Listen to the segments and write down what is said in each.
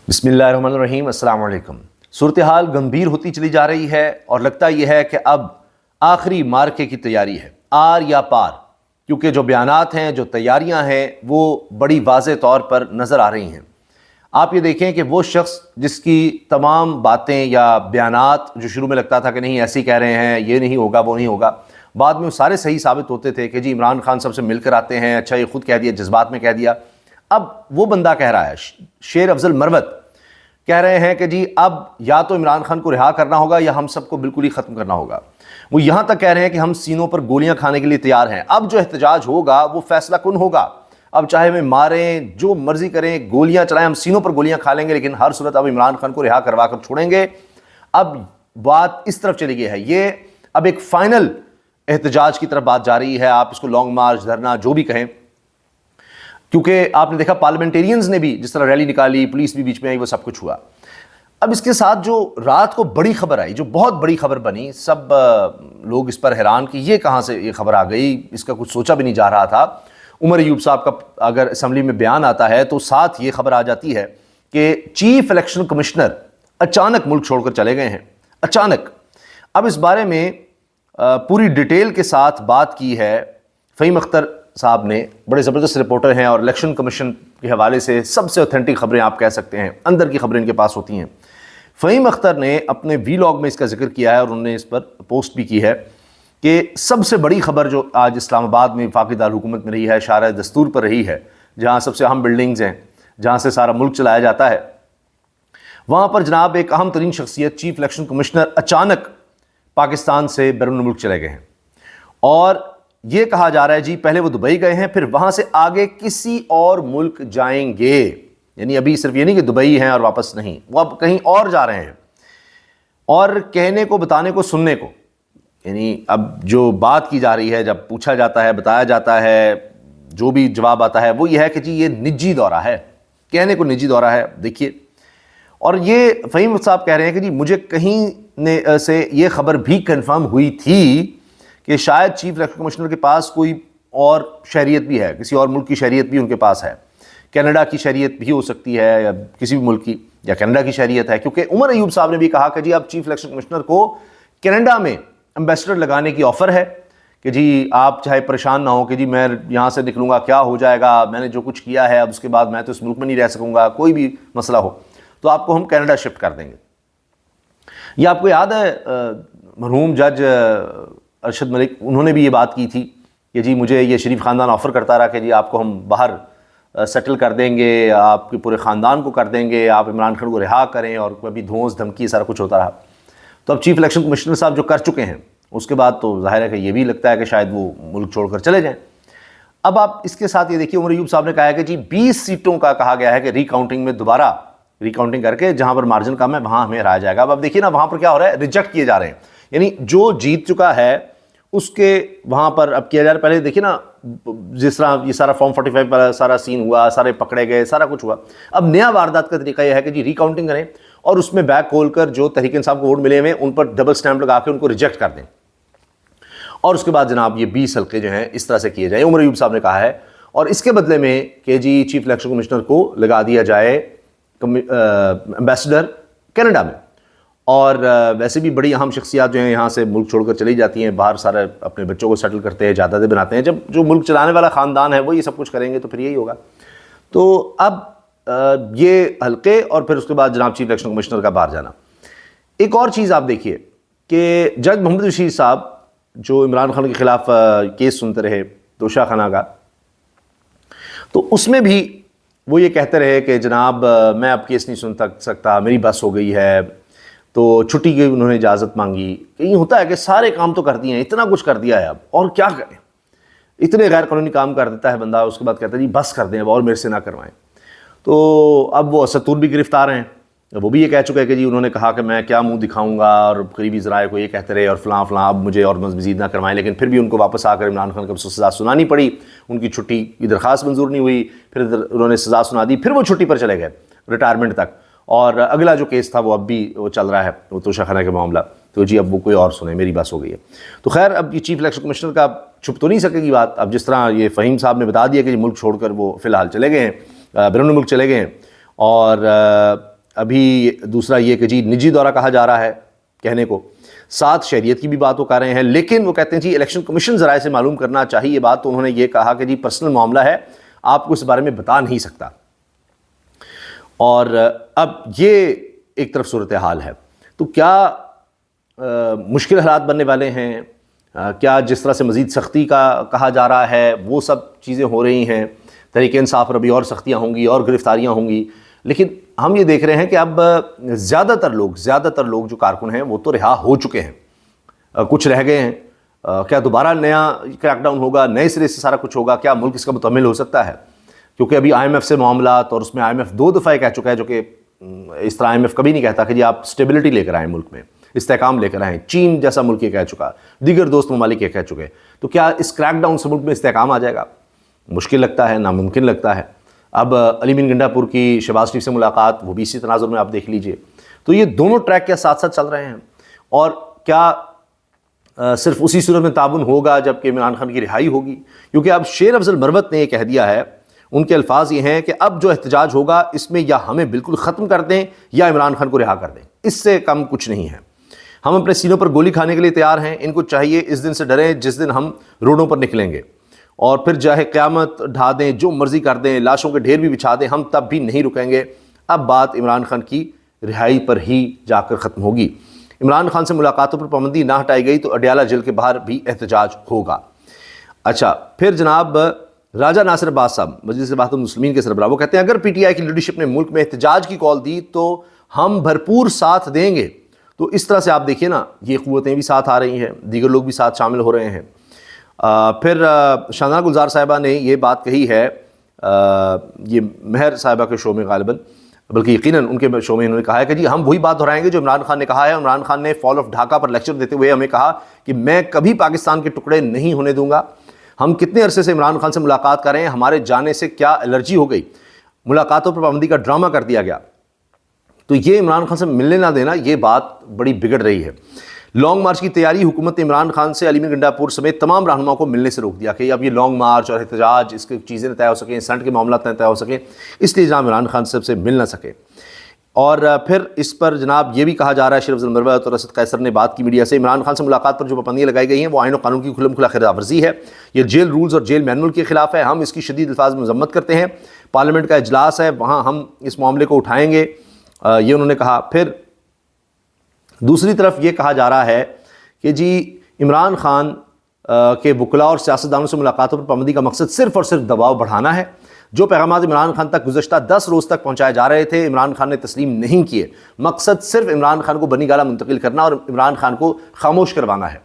بسم اللہ الرحمن الرحیم۔ السلام علیکم۔ صورتحال گمبھیر ہوتی چلی جا رہی ہے اور لگتا یہ ہے کہ اب آخری مارکے کی تیاری ہے، آر یا پار، کیونکہ جو بیانات ہیں، جو تیاریاں ہیں، وہ بڑی واضح طور پر نظر آ رہی ہیں۔ آپ یہ دیکھیں کہ وہ شخص جس کی تمام باتیں یا بیانات جو شروع میں لگتا تھا کہ نہیں ایسی کہہ رہے ہیں، یہ نہیں ہوگا وہ نہیں ہوگا، بعد میں وہ سارے صحیح ثابت ہوتے تھے کہ جی عمران خان صاحب سے مل کر آتے ہیں، اچھا یہ خود کہہ دیا، جذبات میں کہہ دیا۔ اب وہ بندہ کہہ رہا ہے، شیر افضل مروت کہہ رہے ہیں کہ جی اب یا تو عمران خان کو رہا کرنا ہوگا یا ہم سب کو بالکل ہی ختم کرنا ہوگا۔ وہ یہاں تک کہہ رہے ہیں کہ ہم سینوں پر گولیاں کھانے کے لیے تیار ہیں۔ اب جو احتجاج ہوگا وہ فیصلہ کن ہوگا، اب چاہے ہمیں ماریں، جو مرضی کریں، گولیاں چلائیں، ہم سینوں پر گولیاں کھا لیں گے، لیکن ہر صورت اب عمران خان کو رہا کروا کر چھوڑیں گے۔ اب بات اس طرف چلی گئی ہے، یہ اب ایک فائنل احتجاج کی طرف بات جا رہی ہے، آپ اس کو لانگ مارچ، دھرنا، جو بھی کہیں، کیونکہ آپ نے دیکھا پارلیمنٹیرینز نے بھی جس طرح ریلی نکالی، پولیس بھی بیچ میں آئی، وہ سب کچھ ہوا۔ اب اس کے ساتھ جو رات کو بڑی خبر آئی، جو بہت بڑی خبر بنی، سب لوگ اس پر حیران کہ یہ کہاں سے یہ خبر آ گئی، اس کا کچھ سوچا بھی نہیں جا رہا تھا۔ عمر ایوب صاحب کا اگر اسمبلی میں بیان آتا ہے تو ساتھ یہ خبر آ جاتی ہے کہ چیف الیکشن کمشنر اچانک ملک چھوڑ کر چلے گئے ہیں، اچانک۔ اب اس بارے میں پوری ڈیٹیل کے ساتھ بات کی ہے فہیم اختر صاحب نے، بڑے زبردست رپورٹر ہیں اور الیکشن کمیشن کے حوالے سے سب سے اوتھینٹک خبریں آپ کہہ سکتے ہیں، اندر کی خبریں ان کے پاس ہوتی ہیں۔ فہیم اختر نے اپنے وی لاگ میں اس کا ذکر کیا ہے اور انہوں نے اس پر پوسٹ بھی کی ہے کہ سب سے بڑی خبر جو آج اسلام آباد میں وفاقی دارالحکومت میں رہی ہے، شارع دستور پر رہی ہے، جہاں سب سے اہم بلڈنگز ہیں، جہاں سے سارا ملک چلایا جاتا ہے، وہاں پر جناب ایک اہم ترین شخصیت چیف الیکشن کمشنر اچانک پاکستان سے بیرون ملک چلے گئے ہیں، اور یہ کہا جا رہا ہے جی پہلے وہ دبئی گئے ہیں، پھر وہاں سے آگے کسی اور ملک جائیں گے۔ یعنی ابھی صرف یہ نہیں کہ دبئی ہیں اور واپس نہیں، وہ اب کہیں اور جا رہے ہیں، اور کہنے کو، بتانے کو، سننے کو، یعنی اب جو بات کی جا رہی ہے، جب پوچھا جاتا ہے، بتایا جاتا ہے، جو بھی جواب آتا ہے وہ یہ ہے کہ جی یہ نجی دورہ ہے، کہنے کو نجی دورہ ہے۔ دیکھیے، اور یہ فہیم صاحب کہہ رہے ہیں کہ جی مجھے کہیں سے یہ خبر بھی کنفرم ہوئی تھی کہ شاید چیف الیکشن کمشنر کے پاس کوئی اور شہریت بھی ہے، کسی اور ملک کی شہریت بھی ان کے پاس ہے، کینیڈا کی شہریت بھی ہو سکتی ہے یا کسی بھی ملک کی، یا کینیڈا کی شہریت ہے، کیونکہ عمر ایوب صاحب نے بھی کہا کہ جی اب چیف الیکشن کمشنر کو کینیڈا میں امبیسڈر لگانے کی آفر ہے کہ جی آپ چاہے پریشان نہ ہو کہ جی میں یہاں سے نکلوں گا کیا ہو جائے گا، میں نے جو کچھ کیا ہے اب اس کے بعد میں تو اس ملک میں نہیں رہ سکوں گا، کوئی بھی مسئلہ ہو تو آپ کو ہم کینیڈا شفٹ کر دیں گے۔ یہ آپ کو یاد ہے مرحوم جج ارشد ملک، انہوں نے بھی یہ بات کی تھی کہ جی مجھے یہ شریف خاندان آفر کرتا رہا کہ جی آپ کو ہم باہر سیٹل کر دیں گے، آپ کے پورے خاندان کو کر دیں گے، آپ عمران خان کو رہا کریں، اور کبھی دھونس دھمکی سارا کچھ ہوتا رہا۔ تو اب چیف الیکشن کمشنر صاحب جو کر چکے ہیں، اس کے بعد تو ظاہر ہے کہ یہ بھی لگتا ہے کہ شاید وہ ملک چھوڑ کر چلے جائیں۔ اب آپ اس کے ساتھ یہ دیکھیے، عمر ایوب صاحب نے کہا ہے کہ جی 20 سیٹوں کا کہا گیا ہے کہ ری کاؤنٹنگ میں دوبارہ ری کاؤنٹنگ کر کے جہاں پر مارجن کم ہے وہاں ہمیں ہرایا جائے گا۔ اب دیکھیے نا وہاں پر کیا ہو رہا ہے، ریجیکٹ کیے جا رہے ہیں، یعنی جو جیت چکا ہے اس کے وہاں پر اب کیا جا رہا ہے۔ پہلے دیکھیے نا جس طرح یہ سارا فارم 45 والا سارا سین ہوا، سارے پکڑے گئے، سارا کچھ ہوا، اب نیا واردات کا طریقہ یہ ہے کہ جی ری کاؤنٹنگ کریں اور اس میں بیک کھول کر جو تحریک انصاف کو ووٹ ملے ہوئے ان پر ڈبل سٹیمپ لگا کے ان کو ریجیکٹ کر دیں، اور اس کے بعد جناب یہ 20 حلقے جو ہیں اس طرح سے کیے جائیں۔ عمر ایوب صاحب نے کہا ہے، اور اس کے بدلے میں کہ جی چیف الیکشن کمشنر کو لگا دیا جائے امبیسڈر کینیڈا میں، اور ویسے بھی بڑی اہم شخصیات جو ہیں یہاں سے ملک چھوڑ کر چلی جاتی ہیں، باہر سارے اپنے بچوں کو سیٹل کرتے ہیں، جائیدادیں بناتے ہیں۔ جب جو ملک چلانے والا خاندان ہے وہ یہ سب کچھ کریں گے تو پھر یہی ہوگا۔ تو اب یہ حلقے اور پھر اس کے بعد جناب چیف الیکشن کمشنر کا باہر جانا۔ ایک اور چیز آپ دیکھیے کہ جج محمد رشید صاحب جو عمران خان کے خلاف کیس سنتے رہے توشہ خانہ کا، تو اس میں بھی وہ یہ کہتے رہے کہ جناب میں اب کیس نہیں سن سکتا، میری بس ہو گئی ہے، تو چھٹی کی انہوں نے اجازت مانگی۔ کہیں ہوتا ہے کہ سارے کام تو کر دیے ہیں، اتنا کچھ کر دیا ہے اب اور کیا کریں، اتنے غیر قانونی کام کر دیتا ہے بندہ، اس کے بعد کہتا ہے جی بس کر دیں اب اور میرے سے نہ کروائیں۔ تو اب وہ ستور بھی گرفتار ہیں، وہ بھی یہ کہہ چکے کہ جی انہوں نے کہا کہ میں کیا منہ دکھاؤں گا، اور قریبی ذرائع کو یہ کہتے رہے اور فلاں فلاں اب مجھے اور مزید نہ کروائیں، لیکن پھر بھی ان کو واپس آ کر عمران خان کو سزا سنانی پڑی، ان کی چھٹی کی درخواست منظور نہیں ہوئی، پھر انہوں نے سزا سنا دی، پھر وہ چھٹی پر چلے گئے ریٹائرمنٹ تک، اور اگلا جو کیس تھا وہ اب بھی وہ چل رہا ہے، وہ توشہ خانہ کا معاملہ، تو جی اب وہ کوئی اور سنے، میری بس ہو گئی ہے۔ تو خیر اب یہ چیف الیکشن کمشنر کا چھپ تو نہیں سکے گی بات، اب جس طرح یہ فہیم صاحب نے بتا دیا کہ ملک چھوڑ کر وہ فی الحال چلے گئے ہیں، بیرون ملک چلے گئے ہیں، اور ابھی دوسرا یہ کہ جی نجی دورہ کہا جا رہا ہے کہنے کو، ساتھ شہریت کی بھی بات وہ کر رہے ہیں، لیکن وہ کہتے ہیں جی الیکشن کمیشن ذرائع سے معلوم کرنا چاہیے یہ بات، تو انہوں نے یہ کہا کہ جی پرسنل معاملہ ہے، آپ کو اس بارے میں بتا نہیں سکتا۔ اور اب یہ ایک طرف صورتحال ہے، تو کیا مشکل حالات بننے والے ہیں؟ کیا جس طرح سے مزید سختی کا کہا جا رہا ہے وہ سب چیزیں ہو رہی ہیں؟ تحریک انصاف پر ابھی اور سختیاں ہوں گی اور گرفتاریاں ہوں گی، لیکن ہم یہ دیکھ رہے ہیں کہ اب زیادہ تر لوگ جو کارکن ہیں وہ تو رہا ہو چکے ہیں، کچھ رہ گئے ہیں۔ کیا دوبارہ نیا کریک ڈاؤن ہوگا، نئے سرے سے سارا کچھ ہوگا؟ کیا ملک اس کا متحمل ہو سکتا ہے؟ کیونکہ ابھی آئی ایم ایف سے معاملات، اور اس میں آئی ایم ایف 2 دفعہ کہہ چکا ہے، جو کہ اس طرح آئی ایم ایف کبھی نہیں کہتا کہ جی آپ اسٹیبلٹی لے کر آئیں ملک میں، استحکام لے کر آئیں۔ چین جیسا ملک یہ کہہ چکا، دیگر دوست ممالک یہ کہہ چکے، تو کیا اس کریک ڈاؤن سے ملک میں استحکام آ جائے گا؟ مشکل لگتا ہے، ناممکن لگتا ہے۔ اب علی امین گنڈا پور کی شہباز شریف سے ملاقات، وہ بھی اسی تناظر میں آپ دیکھ لیجئے، تو یہ دونوں ٹریک کے ساتھ ساتھ چل رہے ہیں۔ اور کیا صرف اسی صورت میں تعاون ہوگا جب کہ عمران خان کی رہائی ہوگی؟ کیونکہ اب شیر افضل مروت نے یہ کہہ دیا ہے، ان کے الفاظ یہ ہیں کہ اب جو احتجاج ہوگا اس میں یا ہمیں بالکل ختم کر دیں یا عمران خان کو رہا کر دیں، اس سے کم کچھ نہیں ہے۔ ہم اپنے سینوں پر گولی کھانے کے لیے تیار ہیں، ان کو چاہیے اس دن سے ڈریں جس دن ہم روڈوں پر نکلیں گے، اور پھر چاہے قیامت ڈھا دیں، جو مرضی کر دیں، لاشوں کے ڈھیر بھی بچھا دیں، ہم تب بھی نہیں رکیں گے۔ اب بات عمران خان کی رہائی پر ہی جا کر ختم ہوگی۔ عمران خان سے ملاقاتوں پر پابندی نہ ہٹائی گئی تو اڈیالہ جیل کے باہر بھی احتجاج ہوگا۔ اچھا، پھر جناب راجہ ناصر عباس صاحب مجلس اتحاد المسلمین کے سربراہ، وہ کہتے ہیں اگر پی ٹی آئی کی لیڈرشپ نے ملک میں احتجاج کی کال دی تو ہم بھرپور ساتھ دیں گے۔ تو اس طرح سے آپ دیکھیے نا، یہ قوتیں بھی ساتھ آ رہی ہیں، دیگر لوگ بھی ساتھ شامل ہو رہے ہیں۔ پھر شاہنامہ گلزار صاحبہ نے یہ بات کہی ہے، یہ مہر صاحبہ کے شو میں غالباً، بلکہ یقیناً ان کے شو میں انہوں نے کہا ہے کہ جی ہم وہی بات دہرائیں گے جو عمران خان نے کہا ہے۔ عمران خان نے فال آف ڈھاکہ پر لیکچر دیتے ہوئے ہمیں کہا کہ میں کبھی پاکستان کے ٹکڑے نہیں ہونے دوں گا۔ ہم کتنے عرصے سے عمران خان سے ملاقات کر رہے ہیں، ہمارے جانے سے کیا الرجی ہو گئی، ملاقاتوں پر پابندی کا ڈرامہ کر دیا گیا، تو یہ عمران خان سے ملنے نہ دینا، یہ بات بڑی بگڑ رہی ہے۔ لانگ مارچ کی تیاری، حکومت نے عمران خان سے علی امین گنڈا پور سمیت تمام رہنماؤں کو ملنے سے روک دیا کہ اب یہ لانگ مارچ اور احتجاج، اس کی چیزیں نہ طے ہو سکیں، سینٹ کے معاملات نہ طے ہو سکیں، اس لیے جناب عمران خان سے مل نہ سکے۔ اور پھر اس پر جناب یہ بھی کہا جا رہا ہے، شیر افضل مروت اور اسد قیصر نے بات کی میڈیا سے، عمران خان سے ملاقات پر جو پابندیاں لگائی گئی ہیں وہ آئین و قانون کی کھلم کھلا خلاف ورزی ہے، یہ جیل رولز اور جیل مینول کے خلاف ہے، ہم اس کی شدید الفاظ میں مذمت کرتے ہیں۔ پارلیمنٹ کا اجلاس ہے، وہاں ہم اس معاملے کو اٹھائیں گے، یہ انہوں نے کہا۔ پھر دوسری طرف یہ کہا جا رہا ہے کہ جی عمران خان کے وکلاء اور سیاستدانوں سے ملاقاتوں پر پابندی کا مقصد صرف اور صرف دباؤ بڑھانا ہے۔ جو پیغامات عمران خان تک گزشتہ 10 روز تک پہنچائے جا رہے تھے، عمران خان نے تسلیم نہیں کیے۔ مقصد صرف عمران خان کو بنی گالہ منتقل کرنا اور عمران خان کو خاموش کروانا ہے۔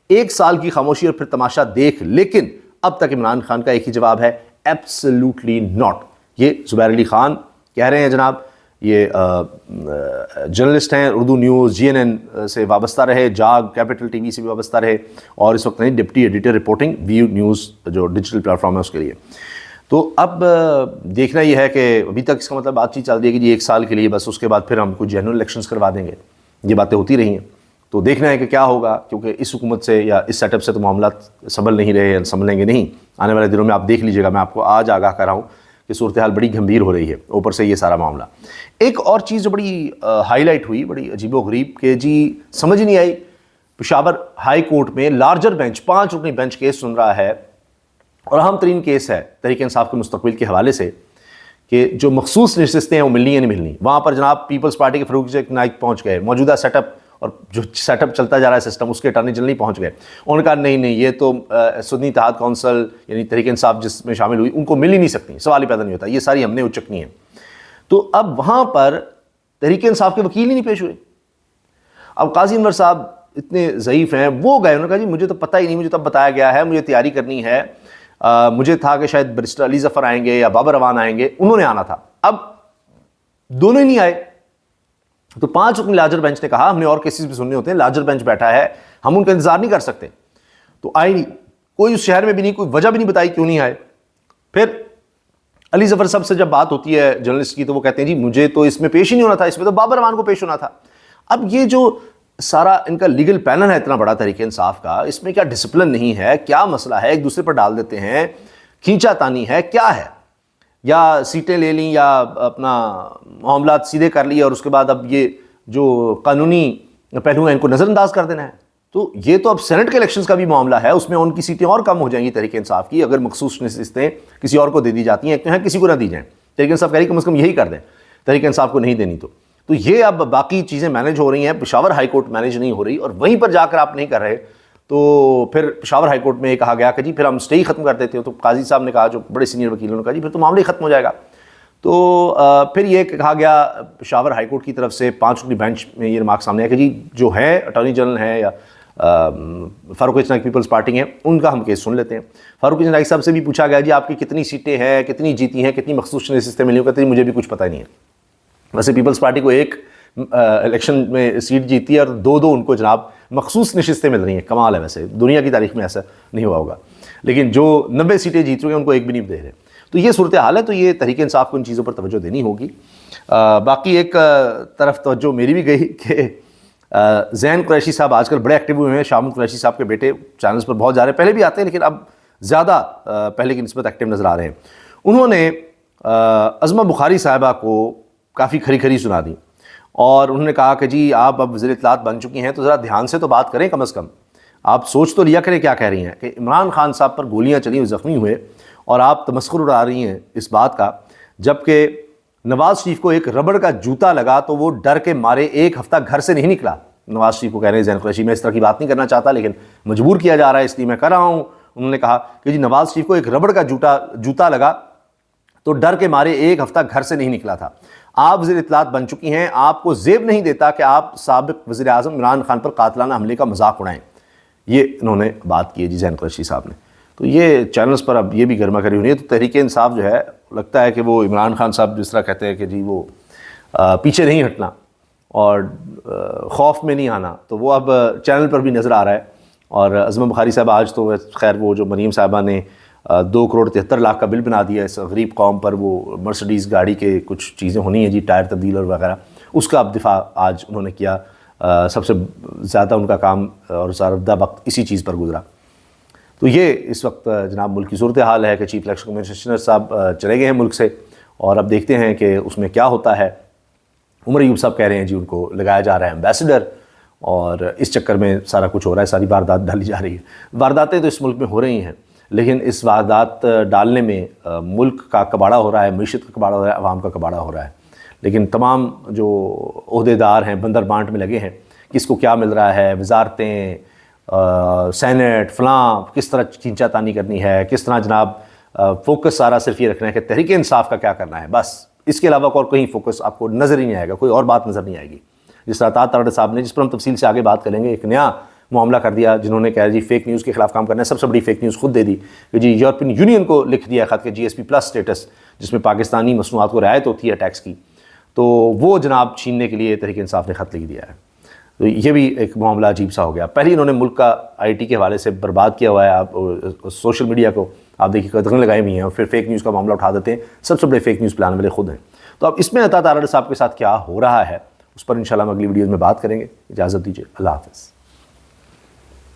1 سال کی خاموشی اور پھر تماشا دیکھ، لیکن اب تک عمران خان کا ایک ہی جواب ہے، ایبسلیوٹلی ناٹ۔ یہ زبیر علی خان کہہ رہے ہیں جناب، یہ جرنلسٹ ہیں، اردو نیوز جی این این سے وابستہ رہے، جاگ کیپٹل ٹی وی سے بھی وابستہ رہے، اور اس وقت نہیں deputy editor reporting view news جو ڈیجیٹل پلیٹ فارم ہے اس کے لیے۔ تو اب دیکھنا یہ ہے کہ ابھی تک اس کا مطلب بات چیت چل رہی ہے کہ جی 1 سال کے لیے بس، اس کے بعد پھر ہم کچھ جنرل الیکشنز کروا دیں گے، یہ باتیں ہوتی رہی ہیں۔ تو دیکھنا ہے کہ کیا ہوگا، کیونکہ اس حکومت سے یا اس سیٹ اپ سے تو معاملات سنبھل نہیں رہے، سنبھلیں گے نہیں۔ آنے والے دنوں میں آپ دیکھ لیجیے گا، میں آپ کو آج آگاہ کر رہا ہوں کہ صورتحال بڑی گھمبیر ہو رہی ہے، اوپر سے یہ سارا معاملہ۔ ایک اور چیز جو بڑی ہائی لائٹ ہوئی، بڑی عجیب و غریب، کہ جی سمجھ نہیں آئی، پشاور ہائی کورٹ میں لارجر بینچ 5 رکنی بینچ کیس سن رہا ہے، اور اہم ترین کیس ہے تحریک انصاف کے مستقبل کے حوالے سے، کہ جو مخصوص نشستیں ہیں وہ ملنی یا نہیں ملنی۔ وہاں پر جناب پیپلز پارٹی کے فاروق نائک پہنچ گئے، موجودہ سیٹ اپ اور جو سیٹ اپ چلتا جا رہا ہے سسٹم، اس کے اٹارنی جنرل پہنچ گئے، انہوں نے کہا نہیں یہ تو سنی اتحاد کونسل یعنی تحریک انصاف جس میں شامل ہوئی ان کو مل ہی نہیں سکتی، سوال ہی پیدا نہیں ہوتا، یہ ساری ہم نے اچکنی ہے۔ تو اب وہاں پر تحریک انصاف کے وکیل ہی نہیں پیش ہوئے۔ اب قاضی انور صاحب اتنے ضعیف ہیں، وہ گئے، انہوں نے کہا جی مجھے تو پتہ ہی نہیں، مجھے تب بتایا گیا ہے، مجھے تیاری کرنی ہے، مجھے تھا کہ شاید بیرسٹر علی ظفر آئیں گے یا بابر روان آئیں گے، انہوں نے آنا تھا، اب دونوں ہی نہیں آئے۔ تو 5 رکنی لارجر بینچ نے کہا ہم نے اور کیسز بھی سننے ہوتے ہیں، لارجر بینچ بیٹھا ہے، ہم ان کا انتظار نہیں کر سکتے، تو آئے نہیں، کوئی اس شہر میں بھی نہیں، کوئی وجہ بھی نہیں بتائی کیوں نہیں آئے۔ پھر علی ظفر صاحب سے جب بات ہوتی ہے جرنلسٹ کی، تو وہ کہتے ہیں جی مجھے تو اس میں پیش ہی نہیں ہونا تھا، اس میں تو بابر روان کو پیش ہونا تھا۔ اب یہ جو سارا ان کا لیگل پینل ہے اتنا بڑا تحریک انصاف کا، اس میں کیا ڈسپلن نہیں ہے، کیا مسئلہ ہے، ایک دوسرے پر ڈال دیتے ہیں، کھینچا تانی ہے، کیا ہے؟ یا سیٹیں لے لیں یا اپنا معاملات سیدھے کر لیے اور اس کے بعد اب یہ جو قانونی پہلو ہیں ان کو نظر انداز کر دینا ہے؟ تو یہ تو اب سینٹ کے الیکشنز کا بھی معاملہ ہے، اس میں ان کی سیٹیں اور کم ہو جائیں گی تحریک انصاف کی، اگر مخصوص نشستیں کسی اور کو دے دی جاتی ہیں، ایک تو ہیں کسی کو نہ دی جائیں، تحریک انصاف کہہ رہی کم از کم یہی کر دیں، تحریک انصاف کو نہیں دینی تو یہ اب باقی چیزیں مینیج ہو رہی ہیں، پشاور ہائی کورٹ مینیج نہیں ہو رہی، اور وہیں پر جا کر آپ نہیں کر رہے تو پھر پشاور ہائی کورٹ میں یہ کہا گیا کہ جی پھر ہم اسٹے ہی ختم کر دیتے ہو، تو قاضی صاحب نے کہا، جو بڑے سینئر وکیلوں نے کہا جی پھر تو معاملہ ہی ختم ہو جائے گا۔ تو پھر یہ کہا گیا پشاور ہائی کورٹ کی طرف سے 5 رکنی بینچ میں یہ ریمارک سامنے آیا کہ جی جو ہے اٹارنی جنرل ہے یا فاروق اجتماعی پیپلز پارٹی ہیں، ان کا ہم کیس سن لیتے ہیں۔ فاروق اجتماعی صاحب سے بھی پوچھا گیا جی آپ کی کتنی سیٹیں ہیں، کتنی جیتی ہیں، کتنی مخصوص نشستیں ملی ہیں؟ کہتے ہیں مجھے بھی کچھ پتہ نہیں ہے۔ ویسے پیپلز پارٹی کو ایک الیکشن میں سیٹ جیتی ہے اور 2 ان کو جناب مخصوص نشستیں مل رہی ہیں، کمال ہے، ویسے دنیا کی تاریخ میں ایسا نہیں ہوا ہوگا، لیکن جو 90 سیٹیں جیت رہے ہیں ان کو ایک بھی نہیں دے رہے۔ تو یہ صورتحال ہے، تو یہ تحریک انصاف کو ان چیزوں پر توجہ دینی ہوگی۔ باقی ایک طرف توجہ میری بھی گئی کہ زین قریشی صاحب آج کل بڑے ایکٹیو ہوئے ہیں، شامل قریشی صاحب کے بیٹے چینلز پر بہت جا رہے ہیں، پہلے بھی آتے ہیں لیکن اب زیادہ پہلے کی نسبت ایکٹیو نظر آ رہے ہیں۔ انہوں نے عظمہ بخاری صاحبہ کو کافی کھری کھری سنا دی اور انہوں نے کہا کہ جی آپ اب وزیر اطلاعات بن چکی ہیں تو ذرا دھیان سے تو بات کریں، کم از کم آپ سوچ تو لیا کریں کیا کہہ رہی ہیں، کہ عمران خان صاحب پر گولیاں چلی ہوئی، زخمی ہوئے، اور آپ تمسخر اڑا رہی ہیں اس بات کا، جبکہ نواز شریف کو ایک ربڑ کا جوتا لگا تو وہ ڈر کے مارے 1 ہفتہ گھر سے نہیں نکلا۔ نواز شریف کو کہہ رہے ہیں زین قریشی، میں اس طرح کی بات نہیں کرنا چاہتا لیکن مجبور کیا جا رہا ہے اس لیے میں کر رہا ہوں۔ انہوں نے کہا کہ جی نواز شریف کو ایک ربڑ کا جوتا لگا تو ڈر کے مارے 1 ہفتہ گھر سے نہیں نکلا تھا۔ آپ وزیر اطلاعات بن چکی ہیں، آپ کو زیب نہیں دیتا کہ آپ سابق وزیر اعظم عمران خان پر قاتلانہ حملے کا مذاق اڑائیں۔ یہ انہوں نے بات کی ہے جی زین قریشی صاحب نے۔ تو یہ چینلز پر اب یہ بھی گرما کری ہونی ہے۔ تو تحریک انصاف جو ہے لگتا ہے کہ وہ عمران خان صاحب جس طرح کہتے ہیں کہ جی وہ پیچھے نہیں ہٹنا اور خوف میں نہیں آنا، تو وہ اب چینل پر بھی نظر آ رہا ہے۔ اور عظمہ بخاری صاحب آج تو خیر وہ جو مریم صاحبہ نے 2 کروڑ 73 لاکھ کا بل بنا دیا اس غریب قوم پر، وہ مرسڈیز گاڑی کے کچھ چیزیں ہونی ہیں جی، ٹائر تبدیل اور وغیرہ، اس کا اب دفاع آج انہوں نے کیا۔ سب سے زیادہ ان کا کام اور زیادہ وقت اسی چیز پر گزرا۔ تو یہ اس وقت جناب ملک کی صورتحال ہے کہ چیف الیکشن کمشنر صاحب چلے گئے ہیں ملک سے، اور اب دیکھتے ہیں کہ اس میں کیا ہوتا ہے۔ عمر ایوب صاحب کہہ رہے ہیں جی ان کو لگایا جا رہا ہے ایمبیسڈر، اور اس چکر میں سارا کچھ ہو رہا ہے، ساری واردات ڈالی جا رہی ہے۔ وارداتیں تو اس ملک میں ہو رہی ہیں لیکن اس واردات ڈالنے میں ملک کا کباڑا ہو رہا ہے، معیشت کا کباڑا ہو رہا ہے، عوام کا کباڑا ہو رہا ہے۔ لیکن تمام جو عہدیدار ہیں بندر بانٹ میں لگے ہیں، کس کو کیا مل رہا ہے، وزارتیں، سینٹ، فلاں، کس طرح چینچا تانی کرنی ہے، کس طرح جناب فوکس سارا صرف یہ رکھنا ہے کہ تحریک انصاف کا کیا کرنا ہے، بس اس کے علاوہ اور کہیں فوکس آپ کو نظر ہی نہیں آئے گا، کوئی اور بات نظر نہیں آئے گی۔ جس طرح طاہر ترڑے صاحب نے، جس پر ہم تفصیل سے آگے بات کریں گے، ایک نیا معاملہ کر دیا، جنہوں نے کہا جی فیک نیوز کے خلاف کام کرنا ہے۔ سب سے بڑی فیک نیوز خود دے دی کہ جی یورپین یونین کو لکھ دیا خط کہ جی ایس پی پلس اسٹیٹس، جس میں پاکستانی مصنوعات کو رعایت ہوتی ہے ٹیکس کی، تو وہ جناب چھیننے کے لیے تحریک انصاف نے خط لکھ دیا ہے۔ تو یہ بھی ایک معاملہ عجیب سا ہو گیا۔ پہلے انہوں نے ملک کا آئی ٹی کے حوالے سے برباد کیا ہوا ہے، آپ سوشل میڈیا کو آپ دیکھیے قدغن لگائے ہوئی ہیں، اور پھر فیک نیوز کا معاملہ اٹھا دیتے ہیں۔ سب سے بڑے فیک نیوز پلانے والے خود ہیں۔ تو اب اس میں عطا تارڑ صاحب کے ساتھ کیا ہو رہا ہے اس پر انشاءاللہ ہم اگلی ویڈیوز میں بات کریں گے۔ اجازت دیجیے، اللہ حافظ۔